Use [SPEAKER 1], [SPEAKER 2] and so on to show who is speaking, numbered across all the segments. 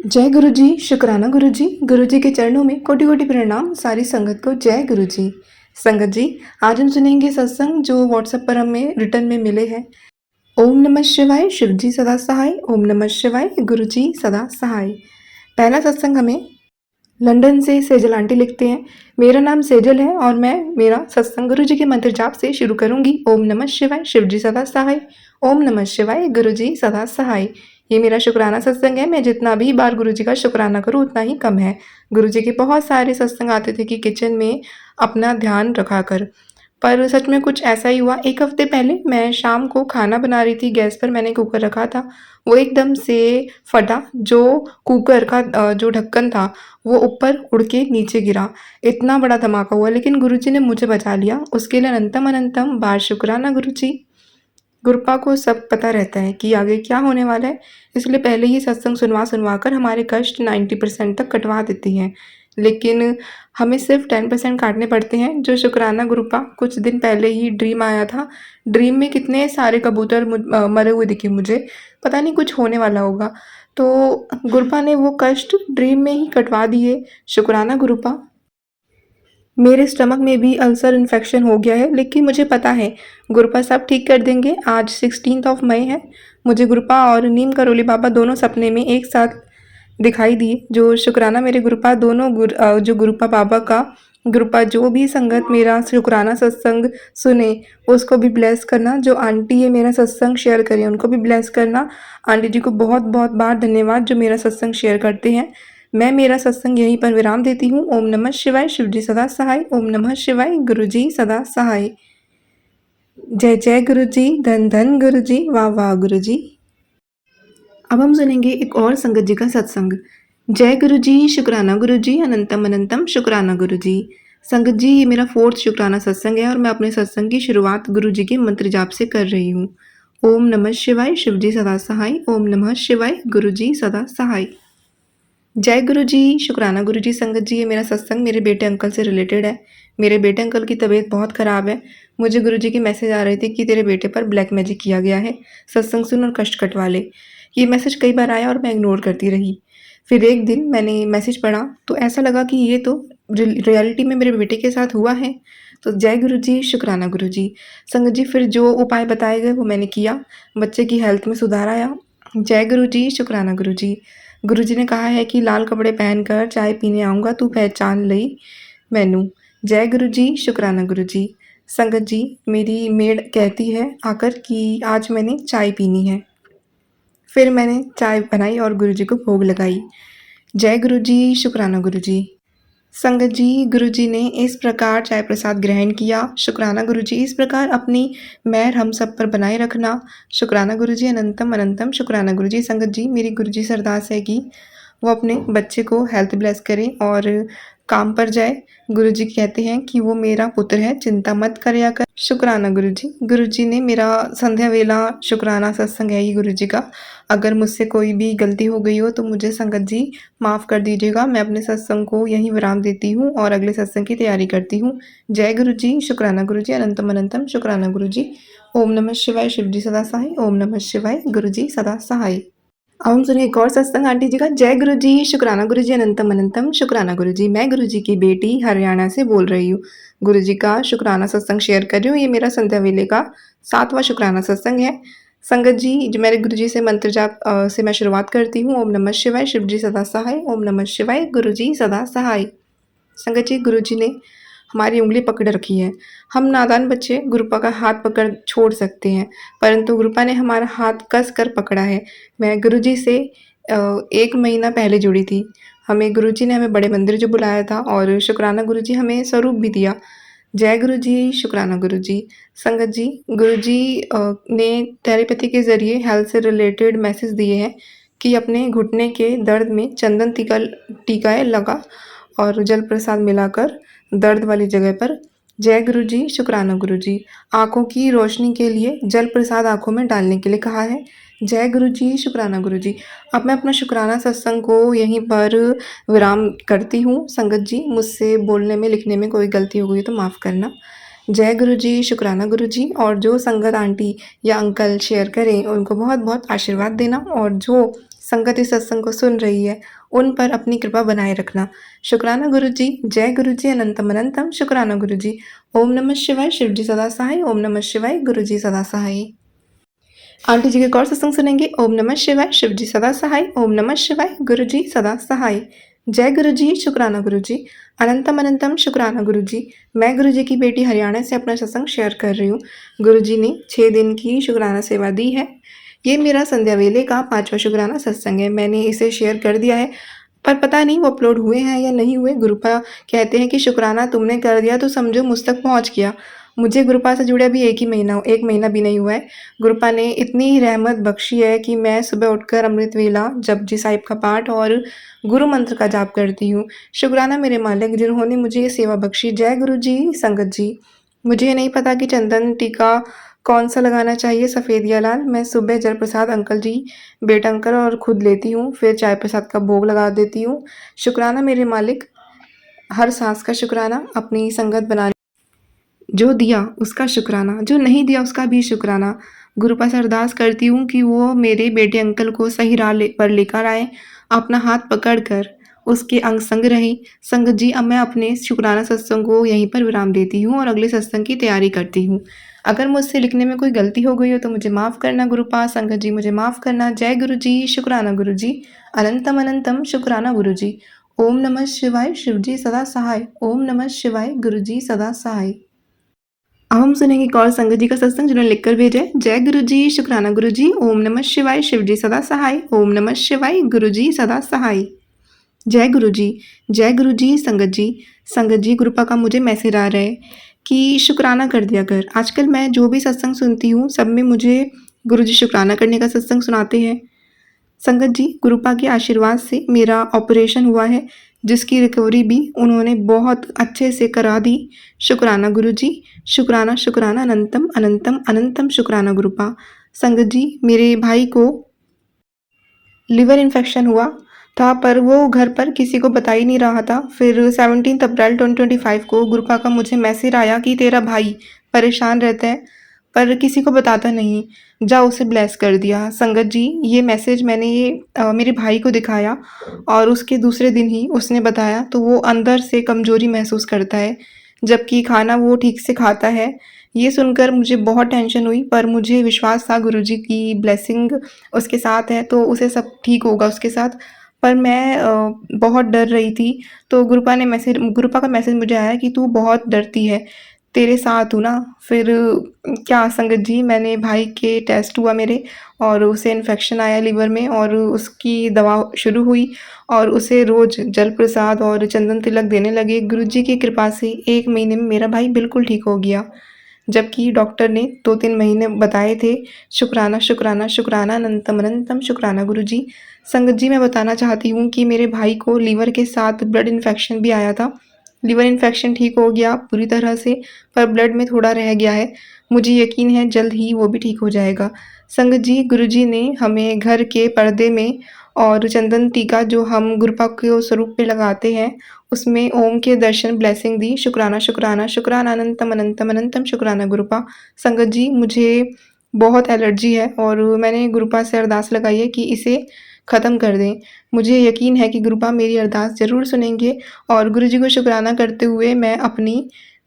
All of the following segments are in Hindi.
[SPEAKER 1] जय गुरु जी, शुक्राना गुरु जी के चरणों में कोटि कोटि प्रणाम। सारी संगत को जय गुरु जी। संगत जी, आज हम सुनेंगे सत्संग जो व्हाट्सएप पर हमें रिटर्न में मिले हैं। ओम नमः शिवाय, शिव जी सदा सहाय। ओम नमः शिवाय, गुरु जी सदा सहाय। पहला सत्संग हमें लंदन से सेजल आंटी लिखते हैं। मेरा नाम सेजल है और मैं मेरा सत्संग गुरु जी के मंत्र जाप से शुरू करूंगी। ओम नमः शिवाय, शिव जी सदा सहाय। ओम नमः शिवाय, गुरु जी सदा सहाय। ये मेरा शुक्राना सत्संग है। मैं जितना भी बार गुरु जी का शुक्राना करूँ उतना ही कम है। गुरु जी के बहुत सारे सत्संग आते थे कि किचन में अपना ध्यान रखा कर, पर सच में कुछ ऐसा ही हुआ। 1 हफ्ते पहले मैं शाम को खाना बना रही थी, गैस पर मैंने कुकर रखा था, वो एकदम से फटा। जो कुकर का जो ढक्कन था वो ऊपर उड़ के नीचे गिरा। इतना बड़ा धमाका हुआ, लेकिन गुरुजी ने मुझे बचा लिया। उसके लिए अनंतम अनंतम बार शुक्राना गुरुजी। गुरुपा को सब पता रहता है कि आगे क्या होने वाला है, इसलिए पहले ही सत्संग सुनवा कर हमारे कष्ट 90% तक कटवा देती हैं। लेकिन हमें सिर्फ 10% काटने पड़ते हैं। जो शुक्राना गुरुपा, कुछ दिन पहले ही ड्रीम आया था। ड्रीम में कितने सारे कबूतर मरे हुए दिखे मुझे। पता नहीं कुछ होने वाला होगा, तो गुरुपा ने वो कष्ट ड्रीम में ही कटवा दिए। शुक्राना गुरुपा। मेरे स्टमक में भी अल्सर इन्फेक्शन हो गया है, लेकिन मुझे पता है गुरुपा सब ठीक कर देंगे। आज 16 मई है। मुझे गुरुपा और नीम करोली बाबा दोनों सपने में एक साथ दिखाई दिए। जो शुक्राना मेरे गुरुपा दोनों जो गुरुपा बाबा का गुरुपा, जो भी संगत मेरा शुक्राना सत्संग सुने उसको भी ब्लेस करना। जो आंटी ये मेरा सत्संग शेयर करें उनको भी ब्लेस करना। आंटी जी को बहुत बहुत बार धन्यवाद जो मेरा सत्संग शेयर करते हैं। मैं मेरा सत्संग यहीं पर विराम देती हूँ। ओम नमः शिवाय, शिव जी सदा सहाय। ओम नमः शिवाय, गुरु जी सदा सहाय। जय जय गुरु जी, धन धन गुरु जी, वाह वाह गुरु जी। अब हम सुनेंगे एक और संगत जी का सत्संग। जय गुरु जी, शुक्राना गुरु जी, अनंतम अनंतम शुक्राना गुरु जी। संगत जी, ये मेरा 4th शुक्राना सत्संग है और मैं अपने सत्संग की शुरुआत गुरु जी के मंत्र जाप से कर रही हूँ। ओम नमः शिवाय, शिव जी सदा सहाय। ओम नमः शिवाय, गुरु जी सदा सहाय। जय गुरु जी, शुक्राना गुरु जी। संगत जी, ये मेरा सत्संग मेरे बेटे अंकल से रिलेटेड है। मेरे बेटे अंकल की तबीयत बहुत ख़राब है। मुझे गुरु जी के मैसेज आ रहे थे कि तेरे बेटे पर ब्लैक मैजिक किया गया है, सत्संग सुन और कष्ट कटवा ले। ये मैसेज कई बार आया और मैं इग्नोर करती रही। फिर एक दिन मैंने मैसेज पढ़ा तो ऐसा लगा कि ये तो रियलिटी में मेरे बेटे के साथ हुआ है। तो जय गुरु जी, शुक्राना गुरु जी। संगत जी, फिर जो उपाय बताए गए वो मैंने किया। बच्चे की हेल्थ में सुधार आया। जय गुरु जी, शुक्राना गुरु जी। गुरु जी ने कहा है कि लाल कपड़े पहनकर चाय पीने आऊँगा, तू पहचान लई मैनू। जय गुरु जी, शुक्राना गुरु जी। संगत जी, मेरी मेड कहती है आकर कि आज मैंने चाय पीनी है। फिर मैंने चाय बनाई और गुरु जी को भोग लगाई। जय गुरु जी, शुक्राना गुरु जी। संगत जी, गुरु जी ने इस प्रकार चाय प्रसाद ग्रहण किया। शुक्राना गुरु जी। इस प्रकार अपनी मेहर हम सब पर बनाए रखना। शुक्राना गुरु जी, अनंतम अनंतम शुक्राना गुरु जी। संगत जी, मेरी गुरु जी से अरदास है कि वो अपने बच्चे को हेल्थ ब्लेस करें और काम पर जाए। गुरु जी कहते हैं कि वो मेरा पुत्र है, चिंता मत करया कर। शुक्राना गुरु जी। गुरु जी ने मेरा संध्या वेला शुक्राना सत्संग है ये गुरु जी का। अगर मुझसे कोई भी गलती हो गई हो तो मुझे संगत जी माफ़ कर दीजिएगा। मैं अपने सत्संग को यहीं विराम देती हूँ और अगले सत्संग की तैयारी करती हूँ। जय गुरु जी, शुक्राना गुरु जी, अनंतम अनंतम शुक्राना गुरु जी। ओम नमः शिवाय, शिव जी सदा सहाय। ओम नमः शिवाय, गुरु जी सदा सहाय। अब हम सुनिए एक और सत्संग आंटी जी का। जय गुरु जी, शुक्राना गुरु जी, अनंतम अनंतम शुक्राना गुरु जी। मैं गुरु जी की बेटी हरियाणा से बोल रही हूँ। गुरु जी का शुक्राना सत्संग शेयर कर रही हूँ। ये मेरा संध्या वेले का 7वां शुक्राना सत्संग है। संगत जी, जो मेरे गुरु जी से मंत्र जाप से मैं शुरुआत करती हूँ। ओम नमः शिवाय, शिव जी सदा सहाय। ओम नमः शिवाय, गुरु जी सदा सहाय। संगत जी, गुरु जी ने हमारी उंगली पकड़ रखी है। हम नादान बच्चे गुरुपा का हाथ पकड़ छोड़ सकते हैं, परंतु गुरुपा ने हमारा हाथ कस कर पकड़ा है। मैं गुरु जी से 1 महीना पहले जुड़ी थी। हमें गुरु जी ने हमें बड़े मंदिर जो बुलाया था और शुक्राना गुरु जी हमें स्वरूप भी दिया। जय गुरु जी, शुक्राना गुरु जी। संगत जी, गुरु जी ने टेलीपैथी के ज़रिए हेल्थ से रिलेटेड मैसेज दिए हैं कि अपने घुटने के दर्द में चंदन टीका लगा और जल प्रसाद मिलाकर दर्द वाली जगह पर। जय गुरु जी, शुक्राना गुरु जी। आँखों की रोशनी के लिए जल प्रसाद आँखों में डालने के लिए कहा है। जय गुरु जी, शुक्राना गुरु जी। अब मैं अपना शुक्राना सत्संग को यहीं पर विराम करती हूँ। संगत जी, मुझसे बोलने में लिखने में कोई गलती हो गई तो माफ़ करना। जय गुरु जी, शुक्राना गुरु जी। और जो संगत आंटी या अंकल शेयर करें उनको बहुत बहुत आशीर्वाद देना, और जो संगत इस सत्संग को सुन रही है, उन पर अपनी कृपा बनाए रखना। शुक्राना गुरुजी, जय गुरुजी, अनंतम अनंतम शुक्राना गुरुजी। ओम नमः शिवाय, शिव जी सदा सहाय। ओम नमः शिवाय, गुरुजी सदा सहाय। आंटी जी के एक और सत्संग सुनेंगे। ओम नमः शिवाय, शिव जी सदा सहाय। ओम नमः शिवाय, गुरुजी सदा सहाय। जय गुरुजी, शुक्राना गुरुजी, अनंतम अनंतम शुक्राना गुरुजी। मैं गुरुजी की बेटी हरियाणा से अपना सत्संग शेयर कर रही हूँ। गुरुजी ने 6 दिन की शुक्राना सेवा दी है। ये मेरा संध्या वेले का 5वां शुक्राना सत्संग है। मैंने इसे शेयर कर दिया है, पर पता नहीं वो अपलोड हुए हैं या नहीं हुए। गुरुपा कहते हैं कि शुक्राना तुमने कर दिया तो समझो मुझ तक पहुँच गया। मुझे गुरुपा से जुड़े अभी 1 महीना भी नहीं हुआ है। गुरुपा ने इतनी रहमत बख्शी है कि मैं सुबह उठकर अमृत वेला, जपजी साहिब का पाठ और गुरु मंत्र का जाप करती हूँ। शुक्राना मेरे मालिक जिन्होंने मुझे ये सेवा बख्शी। जय गुरु जी, संगत जी। मुझे ये नहीं पता कि चंदन टीका कौन-सा लगाना चाहिए, सफ़ेद या लाल। मैं सुबह जल प्रसाद अंकल जी, बेटा अंकल और खुद लेती हूँ, फिर चाय प्रसाद का भोग लगा देती हूँ। शुक्राना मेरे मालिक, हर सांस का शुक्राना, अपनी संगत बनाने जो दिया उसका शुक्राना, जो नहीं दिया उसका भी शुक्राना। गुरुपा से अरदास करती हूँ कि वो मेरे बेटे अंकल को सही राह पर लेकर आए, अपना हाथ पकड़कर उसके अंग संग रहें। संगत जी, अब मैं अपने शुक्राना सत्संग को यहीं पर विराम देती हूँ और अगले सत्संग की तैयारी करती हूँ। अगर मुझसे लिखने में कोई गलती हो गई हो तो मुझे माफ़ करना गुरुपा। संगत जी, मुझे माफ़ करना। जय गुरु जी, शुक्राना गुरु जी, अनंतम अनंतम शुक्राना गुरु जी। ओम नमः शिवाय, शिव जी सदा सहाय। ओम नमः शिवाय, गुरु जी सदा सहाय। अब हम सुनेंगे एक और संगत जी का सत्संग जिन्होंने लिखकर भेजा है। जय गुरु जी, शुक्राना गुरु जी, ओम नमः शिवाय, शिव जी सदा सहाय। ओम नमः शिवाय, गुरु जी सदा सहाय। जय गुरु जी, जय गुरु जी, संगत जी। संगत जी, गुरुपा का मुझे मैसेज आ रहा है कि शुक्राना कर दिया कर। आजकल मैं जो भी सत्संग सुनती हूँ सब में मुझे गुरु जी शुक्राना करने का सत्संग सुनाते हैं। संगत जी, गुरुपा के आशीर्वाद से मेरा ऑपरेशन हुआ है, जिसकी रिकवरी भी उन्होंने बहुत अच्छे से करा दी। शुक्राना गुरु जी, शुक्राना शुक्राना, अनंतम अनंतम अनंतम शुक्राना गुरुपा। संगत जी, मेरे भाई को लिवर इन्फेक्शन हुआ था, पर वो घर पर किसी को बता ही नहीं रहा था। फिर 17 अप्रैल 2025 को गुरुपा का मुझे मैसेज आया कि तेरा भाई परेशान रहता है, पर किसी को बताता नहीं, जा उसे ब्लेस कर दिया। संगत जी, ये मैसेज मैंने मेरे भाई को दिखाया और उसके दूसरे दिन ही उसने बताया, तो वो अंदर से कमज़ोरी महसूस करता है, जबकि खाना वो ठीक से खाता है। ये सुनकर मुझे बहुत टेंशन हुई, पर मुझे विश्वास था गुरुजी की ब्लेसिंग उसके साथ है, तो उसे सब ठीक होगा उसके साथ। पर मैं बहुत डर रही थी, तो गुरुपा का मैसेज मुझे आया कि तू बहुत डरती है, तेरे साथ हूँ ना। फिर क्या संगत जी, मैंने भाई के टेस्ट हुआ मेरे और उसे इन्फेक्शन आया लीवर में और उसकी दवा शुरू हुई और उसे रोज़ जल प्रसाद और चंदन तिलक देने लगे। गुरुजी की कृपा से 1 महीने में मेरा भाई बिल्कुल ठीक हो गया, जबकि डॉक्टर ने 2-3 महीने बताए थे। शुक्राना शुक्राना शुक्राना, अनंतम अनंतम शुक्राना गुरुजी। संगत जी, मैं बताना चाहती हूँ कि मेरे भाई को लीवर के साथ ब्लड इन्फेक्शन भी आया था। लिवर इन्फेक्शन ठीक हो गया पूरी तरह से, पर ब्लड में थोड़ा रह गया है। मुझे यकीन है जल्द ही वो भी ठीक हो जाएगा। संगत जी, गुरुजी ने हमें घर के पर्दे में और चंदन टीका जो हम गुरुपा के स्वरूप पे लगाते हैं, उसमें ओम के दर्शन ब्लेसिंग दी। शुक्राना शुक्राना शुक्राना, अनंतम अनंतम अनंतम शुक्राना गुरुपा। संगत जी, मुझे बहुत एलर्जी है और मैंने गुरुपा से अरदास लगाई है कि इसे ख़त्म कर दें। मुझे यकीन है कि गुरुपा मेरी अरदास ज़रूर सुनेंगे और गुरुजी को शुक्राना करते हुए मैं अपनी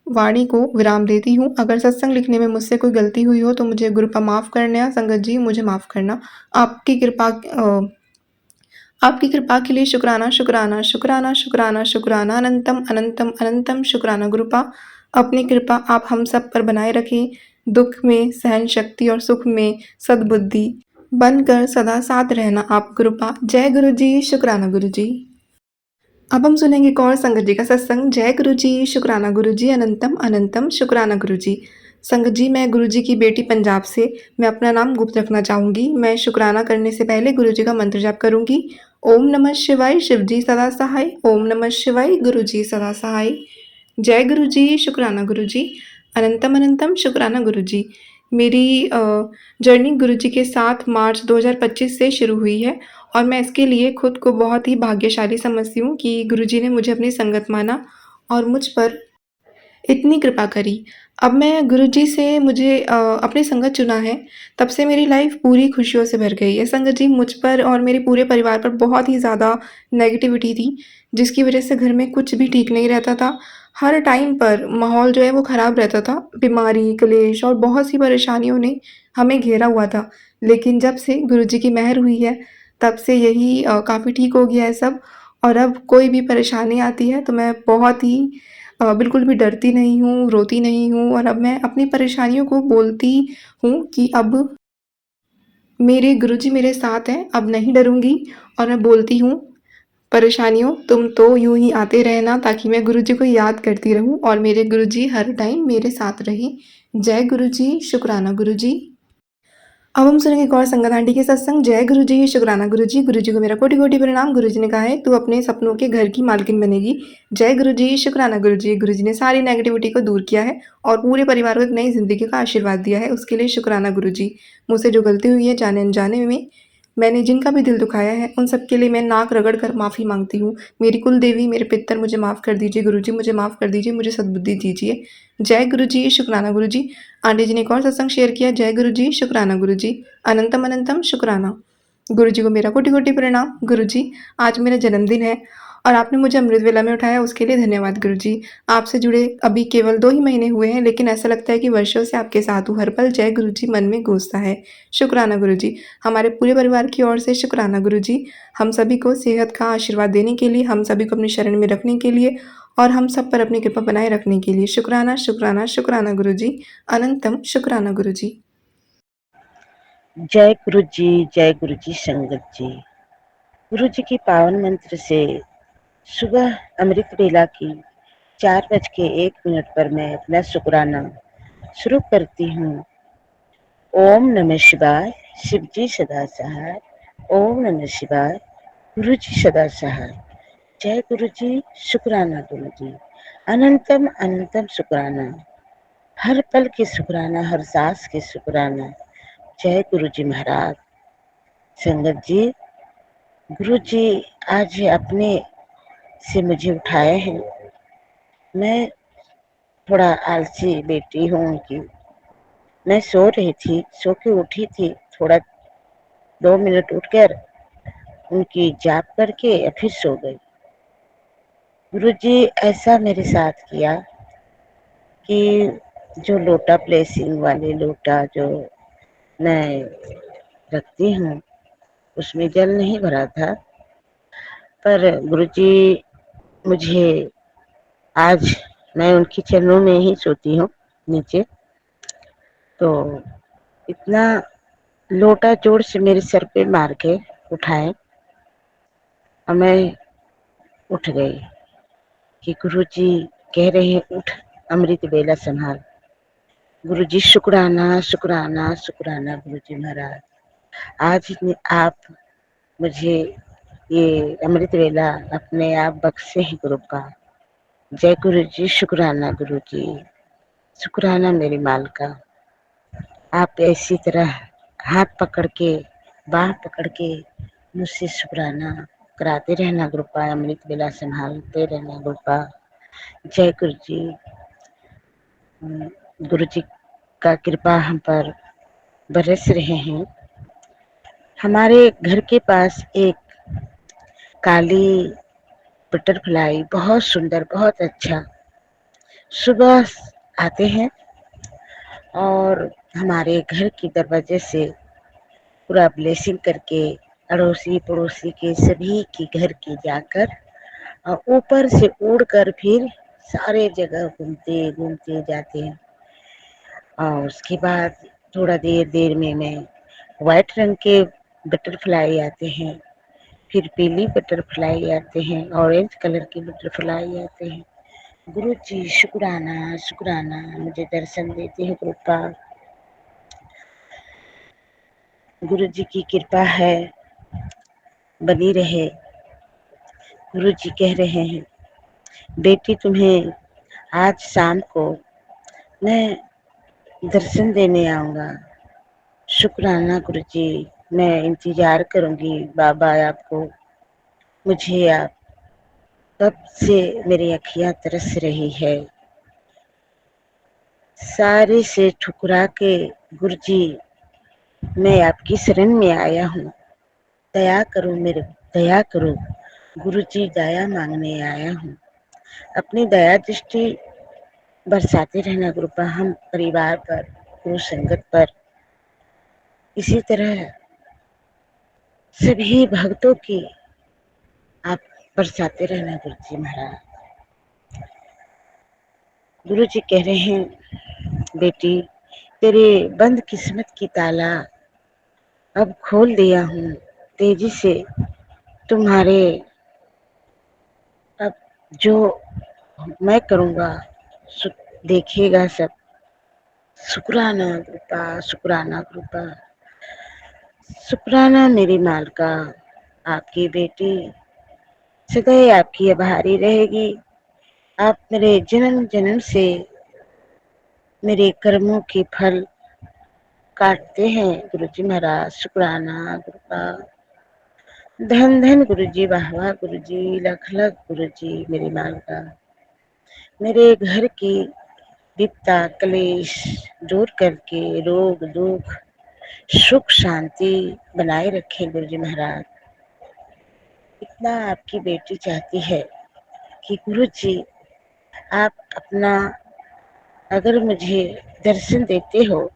[SPEAKER 1] वाणी को विराम देती हूँ। अगर सत्संग लिखने में मुझसे कोई गलती हुई हो तो मुझे गुरुपा माफ़ करना। संगत जी, मुझे माफ़ करना। आपकी कृपा आपकी कृपा के लिए शुक्राना शुक्राना शुक्राना शुक्राना शुक्राना, अनंतम अनंतम अनंतम शुक्राना गुरुपा। अपनी कृपा आप हम सब पर बनाए रखें। दुख में सहन शक्ति और सुख में सद्बुद्धि बनकर सदा साथ रहना आप गुरुपा। जय गुरु जी, शुक्राना गुरु जी। अब हम सुनेंगे एक और संगत जी का सत्संग। जय गुरु जी, शुक्राना गुरु जी, अनंतम अनंतम शुक्राना गुरु जी। संगत जी, मैं गुरु जी की बेटी पंजाब से, मैं अपना नाम गुप्त रखना चाहूँगी। मैं शुक्राना करने से पहले गुरु जी का मंत्र जाप करूँगी। ओम नमः शिवाय, शिव जी सदा सहाय। ओम नमः शिवाय, गुरु जी सदा सहाय। जय गुरु जी, शुक्राना गुरु जी, अनंतम अनंतम शुक्राना गुरु जी। मेरी जर्नी गुरु जी के साथ मार्च 2025 से शुरू हुई है और मैं इसके लिए खुद को बहुत ही भाग्यशाली समझती हूँ कि गुरु जी ने मुझे अपनी संगत माना और मुझ पर इतनी कृपा करी। अब मैं गुरुजी से मुझे अपनी संगत चुना है, तब से मेरी लाइफ़ पूरी खुशियों से भर गई है। संगत जी मुझ पर और मेरे पूरे परिवार पर बहुत ही ज़्यादा नेगेटिविटी थी, जिसकी वज़ह से घर में कुछ भी ठीक नहीं रहता था। हर टाइम पर माहौल जो है वो ख़राब रहता था। बीमारी, क्लेश और बहुत सी परेशानियों ने हमें घेरा हुआ था। लेकिन जब से गुरुजी की मेहर हुई है, तब से यही काफ़ी ठीक हो गया है सब और अब कोई भी परेशानी आती है तो मैं बहुत ही बिल्कुल भी डरती नहीं हूँ, रोती नहीं हूँ और अब मैं अपनी परेशानियों को बोलती हूँ कि अब मेरे गुरुजी मेरे साथ हैं, अब नहीं डरूँगी और मैं बोलती हूँ, परेशानियों तुम तो यूँ ही आते रहना ताकि मैं गुरुजी को याद करती रहूँ और मेरे गुरुजी हर टाइम मेरे साथ रहें। जय गुरुजी, शुक्राना गुरुजी। अब हम सुनेंगे एक और संगत आंटी के सत्संग। जय गुरुजी, शुक्राना गुरुजी, गुरुजी को मेरा कोटि-कोटि प्रणाम। गुरुजी ने कहा है, "तू अपने सपनों के घर की मालकिन बनेगी।" जय गुरुजी, शुक्राना गुरुजी, गुरुजी ने सारी नेगेटिविटी को दूर किया है और पूरे परिवार को एक नई ज़िंदगी का आशीर्वाद दिया है, उसके लिए शुक्राना गुरुजी। मुझसे जो गलती हुई है जाने-अनजाने में, मैंने जिनका भी दिल दुखाया है, उन सब के लिए मैं नाक रगड़ कर माफ़ी माँगती हूँ। मेरी कुल देवी, मेरे पितर मुझे माफ़ कर दीजिए, गुरुजी मुझे माफ़ कर दीजिए, मुझे सद्बुद्धि दीजिए। जय गुरुजी, शुक्राना गुरुजी। आंटी जी ने एक और सत्संग शेयर किया, जय गुरुजी, शुक्राना गुरुजी। अनंतम अनंतम शुक्राना। गुरुजी को मेरा कोटि-कोटि प्रणाम। गुरुजी, आज मेरा जन्मदिन है और आपने मुझे अमृत वेला में उठाया उसके लिए धन्यवाद गुरुजी। आपसे जुड़े अभी केवल 2 ही महीने हुए हैं लेकिन ऐसा लगता है कि वर्षों से आपके साथ हूँ। हर पल जय गुरुजी मन में गूँजता है। शुक्राना गुरुजी। हमारे पूरे परिवार की ओर से शुक्राना गुरुजी। हम सभी को सेहत का आशीर्वाद देने के लिए, हम सभी को अपनी शरण में रखने के लिए और हम सब पर अपनी कृपा बनाए रखने के लिए। शुक्राना, शुक्राना, शुक्राना गुरुजी। अनंतम शुक्राना गुरुजी।
[SPEAKER 2] जय गुरु जी संगत जी। गुरु जी के पावन मंत्र से सुबह अमृत वेला की 4:01 पर मैं अपना शुक्राना शुरू करती हूँ। ओम नमः शिवाय, शिव जी सदा सहाय। ओम नमः शिवाय, गुरु जी सदा सहाय। जय गुरु जी, शुक्राना गुरु जी। अनंतम अनंतम शुक्राना, हर पल के शुक्राना, हर सांस के शुक्राना। जय गुरु जी महाराज। संगत जी, गुरु जी आज अपने से मुझे उठाए हैं। मैं थोड़ा आलसी बेटी हूँ उनकी। मैं सो रही थी, सो के उठी थी, थोड़ा 2 मिनट उठकर उनकी जाप करके फिर सो गई। गुरु जी ऐसा मेरे साथ किया कि जो लोटा प्लेसिंग वाले लोटा जो मैं रखती हूँ उसमें जल नहीं भरा था, पर गुरु जी मुझे आज, मैं उनके चरणों में ही सोती हूँ नीचे, तो इतना लोटा जोर से मेरे सर पे मार के उठाए और मैं उठ गई कि गुरुजी कह रहे हैं उठ, अमृत वेला संभाल। गुरुजी शुक्राना शुक्राना शुक्राना गुरुजी महाराज। आज आप मुझे ये अमृत वेला अपने आप बख्शे हैं गुरु का। जय गुरुजी, शुक्राना गुरुजी, शुक्राना मेरी मालका। आप ऐसी तरह हाथ पकड़ के, बाह पकड़ के मुझसे शुक्राना कराते रहना गुरुपा, अमृत वेला संभालते रहना गुरुपा। जय गुरु जी। गुरु जी का कृपा हम पर बरस रहे हैं। हमारे घर के पास एक काली बटरफ्लाई, बहुत सुंदर, बहुत अच्छा, सुबह आते हैं और हमारे घर की दरवाजे से पूरा ब्लेसिंग करके अड़ोसी पड़ोसी के सभी के घर के जाकर और ऊपर से उड़कर फिर सारे जगह घूमते घूमते जाते हैं। और उसके बाद थोड़ा देर में मैं व्हाइट रंग के बटरफ्लाई आते हैं, फिर पीली बटरफ्लाई आते हैं, ऑरेंज कलर की बटरफ्लाई आते हैं। गुरु जी शुक्राना शुक्राना, मुझे दर्शन देते हैं कृपा। गुरु जी की कृपा है, बनी रहे। गुरु जी कह रहे हैं बेटी तुम्हें आज शाम को मैं दर्शन देने आऊंगा। शुक्राना गुरु जी, मैं इंतजार करूंगी बाबा आपको। मुझे आप कब से मेरी अखियां तरस रही है। सारे से ठुकरा के गुरुजी मैं आपकी शरण में आया हूँ, दया करो मेरे, दया करो गुरुजी, दया मांगने आया हूँ। अपनी दया दृष्टि बरसाते रहना गुरुपा हम परिवार पर, गुरु संगत पर, इसी तरह सभी भक्तों की आप बरसाते रहना गुरुजी महाराज। गुरुजी कह रहे हैं, बेटी तेरे बंद किस्मत की ताला अब खोल दिया हूँ, तेजी से तुम्हारे अब जो मैं करूँगा देखिएगा सब। शुक्राना कृपा, शुक्राना कृपा, शुक्राना मेरी मालका, आपकी बेटी सदैव आपकी आभारी रहेगी। आप मेरे जन्म जन्म से मेरे कर्मों के फल काटते हैं गुरुजी महाराज। शुक्राना कृपा, धन धन गुरुजी, वाह वाह गुरुजी, लख लख गुरुजी मेरी मालका। मेरे घर की विपदा क्लेश दूर करके रोग दुख सुख शांति बनाए रखे गुरुजी महाराज। इतना आपकी बेटी चाहती है कि गुरुजी आप अपना अगर मुझे दर्शन देते हो,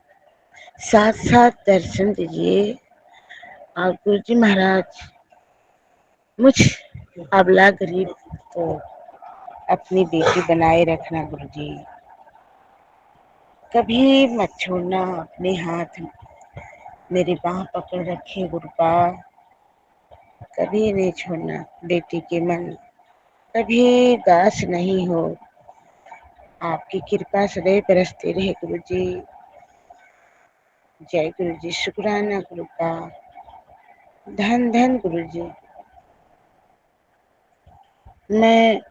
[SPEAKER 2] साथ साथ दर्शन दीजिए और गुरुजी महाराज मुझ अबला गरीब को अपनी बेटी बनाए रखना गुरुजी। कभी मत छोड़ना अपने हाथ, मेरी बाह पकड़ रखे गुरुपा, कभी नहीं छोड़ना बेटी के मन, कभी दास नहीं हो। आपकी कृपा सदैव बरसती रहे गुरुजी। जय गुरुजी, शुक्राना गुरुपा, धन धन गुरुजी। मैं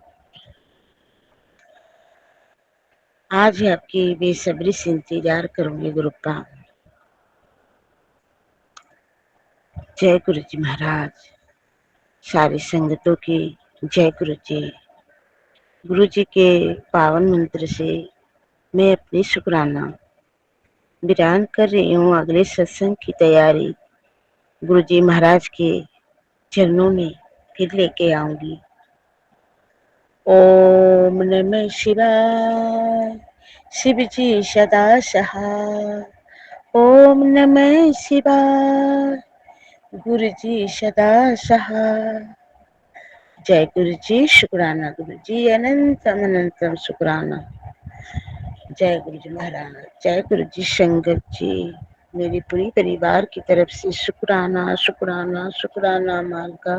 [SPEAKER 2] आज ही आपकी बेसब्री से इंतजार करूंगी गुरुपा। जय गुरुजी महाराज, सारी संगतों की जय गुरुजी। गुरुजी के पावन मंत्र से मैं अपनी शुक्राना विरान कर रही हूँ। अगले सत्संग की तैयारी गुरुजी महाराज के चरणों में फिर लेके आऊंगी। ओम नमः शिवाय, शिव जी सदा सहाय। ओम नमः शिवाय, गुरु जी सदा सहाय। जय गुरु जी, शुक्राना गुरु जी, अनंतम अनंतम शुक्राना। जय गुरु जी महाराज, जय गुरु जी संगत जी, मेरे पूरी परिवार की तरफ से शुक्राना शुक्राना शुक्राना मालका।